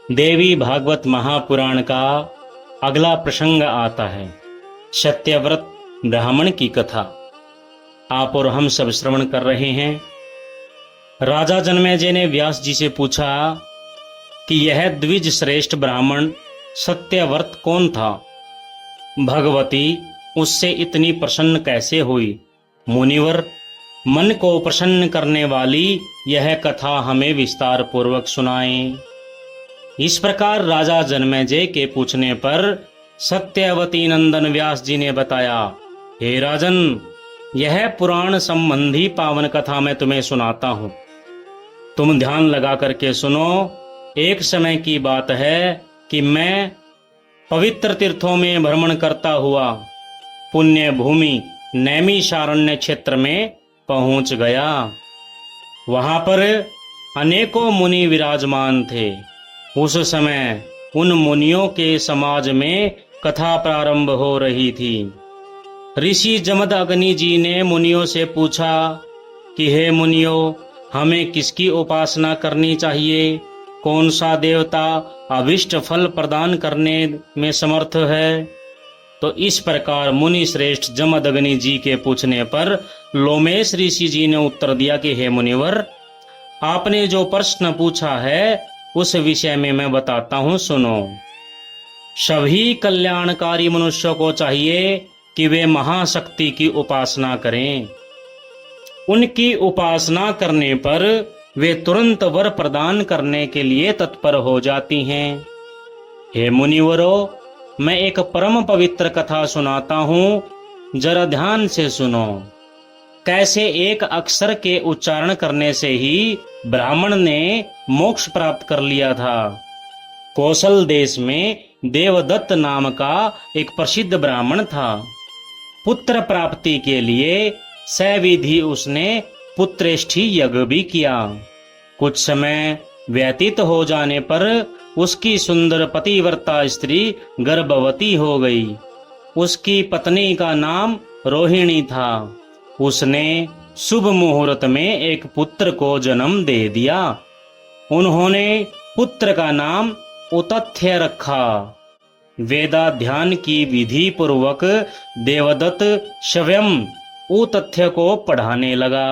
देवी भागवत महापुराण का अगला प्रसंग आता है। सत्यव्रत ब्राह्मण की कथा आप और हम सब श्रवण कर रहे हैं। राजा जन्मेजय ने व्यास जी से पूछा कि यह द्विज श्रेष्ठ ब्राह्मण सत्यव्रत कौन था? भगवती उससे इतनी प्रसन्न कैसे हुई? मुनिवर, मन को प्रसन्न करने वाली यह कथा हमें विस्तार पूर्वक सुनाएं। इस प्रकार राजा जन्मेजय के पूछने पर सत्यवती नंदन व्यास जी ने बताया, हे राजन, यह पुराण संबंधी पावन कथा मैं तुम्हें सुनाता हूँ। तुम ध्यान लगा करके सुनो। एक समय की बात है कि मैं पवित्र तीर्थों में भ्रमण करता हुआ पुण्य भूमि नैमिषारण्य क्षेत्र में पहुंच गया। वहां पर अनेकों मुनि विराजमान थे। उस समय उन मुनियों के समाज में कथा प्रारंभ हो रही थी। ऋषि जमदग्नि जी ने मुनियों से पूछा कि हे मुनियों, हमें किसकी उपासना करनी चाहिए? कौन सा देवता अभिष्ट फल प्रदान करने में समर्थ है? तो इस प्रकार मुनि श्रेष्ठ जमदग्नि जी के पूछने पर लोमेश ऋषि जी ने उत्तर दिया कि हे मुनिवर, आपने जो प्रश्न पूछा है उस विषय में मैं बताता हूं, सुनो। सभी कल्याणकारी मनुष्यों को चाहिए कि वे महाशक्ति की उपासना करें। उनकी उपासना करने पर वे तुरंत वर प्रदान करने के लिए तत्पर हो जाती हैं। हे मुनिवरों, मैं एक परम पवित्र कथा सुनाता हूं, जरा ध्यान से सुनो। कैसे एक अक्षर के उच्चारण करने से ही ब्राह्मण ने मोक्ष प्राप्त कर लिया था। कौशल देश में देवदत्त नाम का एक प्रसिद्ध ब्राह्मण था। पुत्र प्राप्ति के लिए सविधि उसने पुत्रेष्ठी यज्ञ भी किया। कुछ समय व्यतीत हो जाने पर उसकी सुंदर पतिव्रता स्त्री गर्भवती हो गई। उसकी पत्नी का नाम रोहिणी था। उसने शुभ मुहूर्त में एक पुत्र को जन्म दे दिया। उन्होंने पुत्र का नाम उतथ्य रखा। वेदाध्यान की विधि पूर्वक देवदत्त स्वयं उतथ्य को पढ़ाने लगा,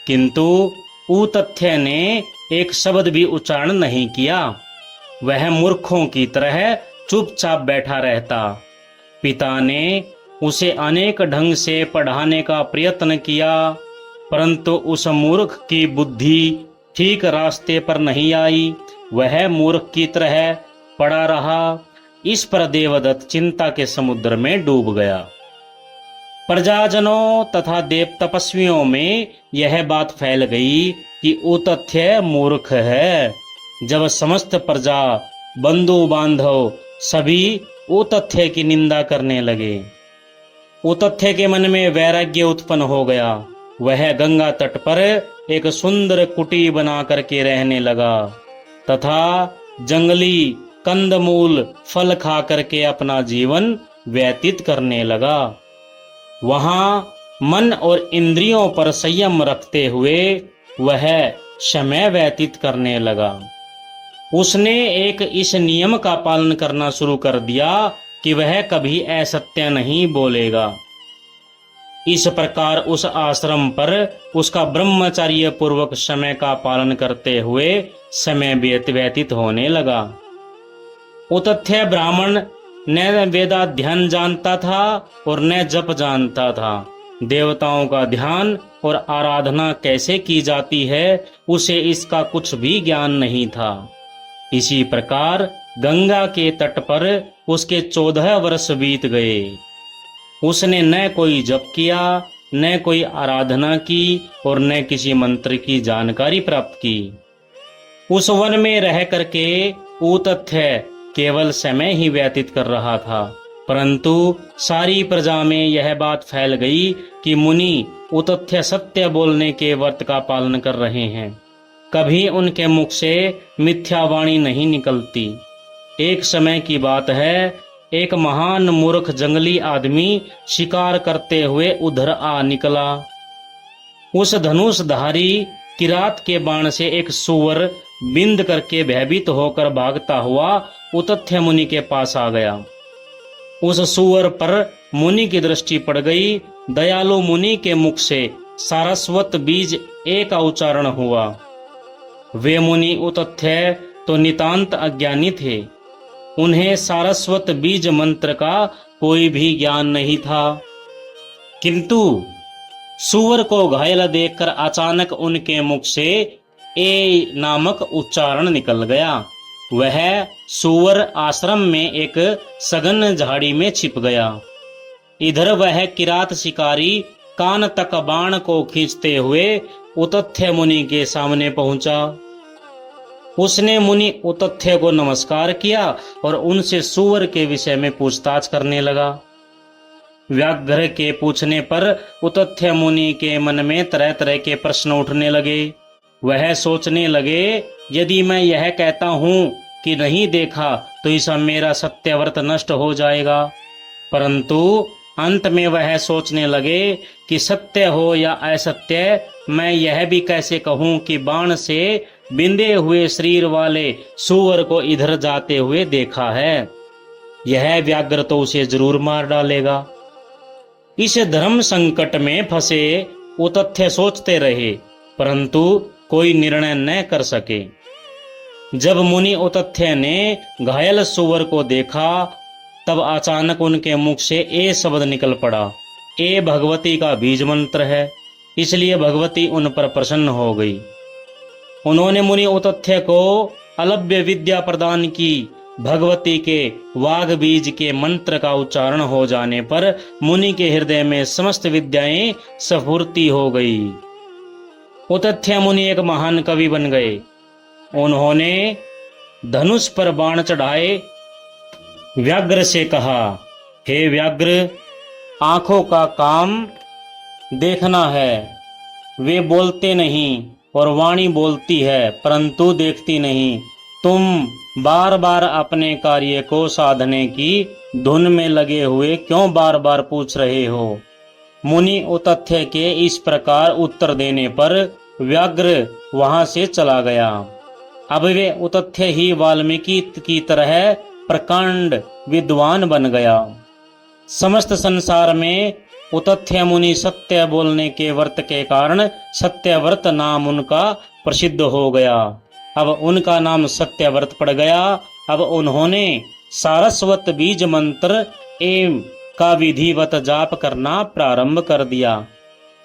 किंतु उतथ्य ने एक शब्द भी उच्चारण नहीं किया। वह मूर्खों की तरह चुपचाप बैठा रहता। पिता ने उसे अनेक ढंग से पढ़ाने का प्रयत्न किया, परंतु उस मूर्ख की बुद्धि ठीक रास्ते पर नहीं आई। वह मूर्ख की तरह पड़ा रहा। इस पर देवदत्त चिंता के समुद्र में डूब गया। प्रजाजनों तथा देव तपस्वियों में यह बात फैल गई कि उतथ्य मूर्ख है। जब समस्त प्रजा, बंधु बांधव सभी उतथ्य की निंदा करने लगे। उतथ्य के मन में वैराग्य उत्पन्न हो गया। वह गंगा तट पर एक सुंदर कुटी बना करके रहने लगा तथा जंगली कंदमूल फल खा करके अपना जीवन व्यतीत करने लगा। वहां मन और इंद्रियों पर संयम रखते हुए वह समय व्यतीत करने लगा। उसने एक इस नियम का पालन करना शुरू कर दिया कि वह कभी असत्य नहीं बोलेगा। इस प्रकार उस आश्रम पर उसका ब्रह्मचर्य पूर्वक समय का पालन करते हुए समय व्यतीत होने लगा। उतथ्य ब्राह्मण न वेदाध्ययन जानता था और न जप जानता था। देवताओं का ध्यान और आराधना कैसे की जाती है उसे इसका कुछ भी ज्ञान नहीं था। इसी प्रकार गंगा के तट पर उसके 14 वर्ष बीत गए। उसने न कोई जप किया, न कोई आराधना की और न किसी मंत्र की जानकारी प्राप्त की। उस वन में रह करके उतथ्य केवल समय ही व्यतीत कर रहा था, परंतु सारी प्रजा में यह बात फैल गई कि मुनि उतथ्य सत्य बोलने के व्रत का पालन कर रहे हैं। कभी उनके मुख से मिथ्या वाणी नहीं निकलती। एक समय की बात है, एक महान मूर्ख जंगली आदमी शिकार करते हुए उधर आ निकला। उस धनुषधारी किरात के बाण से एक सुअर बिंद करके भयभीत होकर भागता हुआ उतथ्य मुनि के पास आ गया। उस सूअर पर मुनि की दृष्टि पड़ गई। दयालु मुनि के मुख से सारस्वत बीज ए का उच्चारण हुआ। वे मुनि उतथ्य तो नितांत अज्ञानी थे। उन्हें सारस्वत बीज मंत्र का कोई भी ज्ञान नहीं था। किंतु सूअर को घायल देखकर अचानक उनके मुख से ए नामक उच्चारण निकल गया। वह सूअर आश्रम में एक सघन झाड़ी में छिप गया। इधर वह किरात शिकारी कान तक बाण को खींचते हुए उतथ्य मुनि के सामने पहुंचा। उसने मुनि उतथ्य को नमस्कार किया और उनसे सूअर के विषय में पूछताछ करने लगा। व्याघ्र के पूछने पर उतथ्य मुनि के मन में तरह तरह के प्रश्न उठने लगे। वह सोचने लगे, यदि मैं यह कहता हूं कि नहीं देखा तो इससे मेरा सत्यव्रत नष्ट हो जाएगा। परंतु अंत में वह सोचने लगे कि सत्य हो या असत्य, मैं यह भी कैसे कहूं कि बाण से बिंदे हुए शरीर वाले सूअर को इधर जाते हुए देखा है। यह व्याघ्र तो उसे जरूर मार डालेगा। इस धर्म संकट में फंसे उतथ्य सोचते रहे, परंतु कोई निर्णय न कर सके। जब मुनि उतथ्य ने घायल सूअर को देखा, तब अचानक उनके मुख से ए शब्द निकल पड़ा। ए भगवती का बीज मंत्र है, इसलिए भगवती उन पर प्रसन्न हो गई। उन्होंने मुनि उतथ्य को अलभ्य विद्या प्रदान की। भगवती के वाग बीज के मंत्र का उच्चारण हो जाने पर मुनि के हृदय में समस्त विद्याएं स्फूर्ति हो गई। उतथ्य मुनि एक महान कवि बन गए। उन्होंने धनुष पर बाण चढ़ाए व्याघ्र से कहा, हे व्याघ्र, आंखों का काम देखना है। वे बोलते नहीं और वाणी बोलती है, परंतु देखती नहीं। तुम बार बार अपने कार्य को साधने की धुन में लगे हुए क्यों बार बार पूछ रहे हो? मुनि उतथ्य के इस प्रकार उत्तर देने पर व्याघ्र वहां से चला गया। अब वे उतथ्य ही वाल्मीकि की तरह प्रकांड विद्वान बन गया। समस्त संसार में उतथ्य मुनि सत्य बोलने के व्रत के कारण सत्यव्रत नाम उनका प्रसिद्ध हो गया। अब उनका नाम सत्यव्रत पड़ गया। अब उन्होंने सारस्वत बीज मंत्र एवं का विधिवत जाप करना प्रारंभ कर दिया।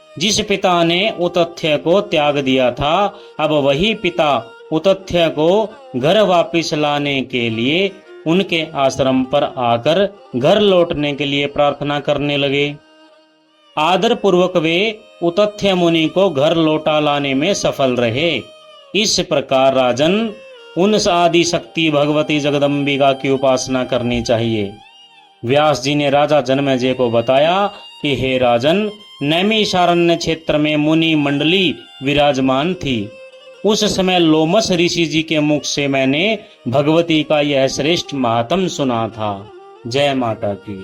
जिस पिता ने उतथ्य को त्याग दिया था, अब वही पिता उतथ्य को घर वापिस लाने के लिए उनके आश्रम पर आकर घर लौटने के लिए प्रार्थना करने लगे। आदर पूर्वक वे उतथ्य मुनि को घर लौटा लाने में सफल रहे। इस प्रकार राजन, उन आदि शक्ति भगवती जगदम्बिका की उपासना करनी चाहिए। व्यास जी ने राजा जन्मेजय को बताया कि हे राजन, नैमिषारण्य क्षेत्र में मुनि मंडली विराजमान थी। उस समय लोमस ऋषि जी के मुख से मैंने भगवती का यह श्रेष्ठ महात्म सुना था। जय माता की।